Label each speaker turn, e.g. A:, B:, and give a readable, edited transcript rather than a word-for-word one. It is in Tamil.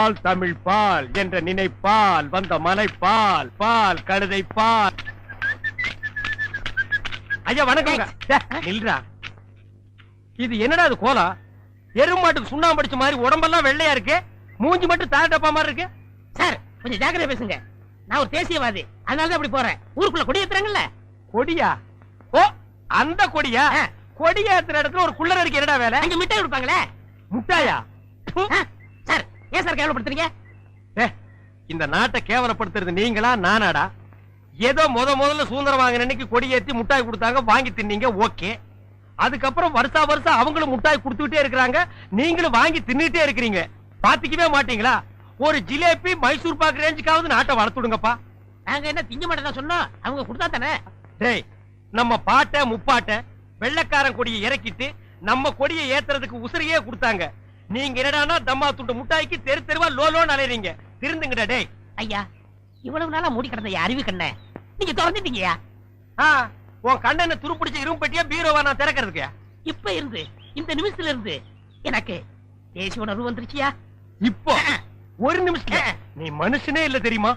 A: பால் தமிழ் பால் என்ற நினைப்பால் வந்த மலைப்பால் பால் கழுதை பால். ஐயா வணக்கங்க. நில்றா, இது என்னடா இது கோலா? எருமாட்டுக்கு சுண்ணாம்பு அடிச்ச மாதிரி உடம்பெல்லாம் வெள்ளையா இருக்கு, மூஞ்சி மட்டும் தார டப்பா மாதிரி இருக்கு.
B: சார் கொஞ்சம் ஜாக்கிரதை பேசுங்க. நான் ஒரு தேசியவாதி, அதனாலதான் அப்படி போறேன். ஊருக்குள்ள கொடி ஏத்துறாங்கல்ல.
A: கொடியா? ஓ அந்த கொடியா? கொடியா ஏத்துற இடத்துல ஒரு குள்ளர் இருக்கு, என்னடா வேலை?
B: அங்க மிட்டாய் கொடுப்பாங்களே.
A: முட்டாயா?
B: சார் ஏன் சார் கேவலப்படுத்துறீங்க?
A: இந்த நாட்டை கேவலப்படுத்துறது நீங்களா நானாடா? ஏதோ முதல்ல சுதந்திரம் வாங்கின அன்னைக்கு கொடி ஏத்தி முட்டாய் கொடுத்தாங்க, வாங்கி தின்னீங்க, ஓகே. அதுக்கப்புறம் வருஷம் அவங்களும் முட்டாய் கொடுத்துட்டே இருக்கிறாங்க, நீங்களும் வாங்கி தின்னுட்டே இருக்கிறீங்க. பாத்துக்கவே மாட்டீங்களா? ஒரு ஜிலேபி மைசூர் பாக்கு ரேஞ்சுக்காவது நாட்டை வளர்த்துடுங்கப்பா.
B: நாங்க என்ன திங்க மாட்டேன் சொன்னோம், அவங்க கொடுத்தா தானே.
A: டேய், நம்ம பாட்ட முப்பாட்ட வெள்ளைக்காரன் கொடியை இறக்கிட்டு நம்ம கொடியை ஏத்துறதுக்கு உசிரியே கொடுத்தாங்க. நீங்க என்னடானா தம்மா துண்டு முட்டாய்க்கு தெரு தெருவா லோலோன்னு அலையறீங்க. திருந்துங்கடா டேய்.
B: ஐயா இவ்வளவு நாளா மூடி கிடந்த அறிவு கண்ண நீங்க திறந்துட்டீங்கயா.
A: உன் கண்ணனை துருப்பிடிச்ச இரும்பு பெட்டியா பீரோவா நான் திறக்கிறதுக்கு?
B: இப்ப இருந்து இந்த நிமிஷத்துல இருந்து எனக்கு தேசிய உணர்வு வந்துருச்சியா.
A: இப்போ ஒரு நிமிஷம் நீ மனுஷனே இல்ல தெரியுமா?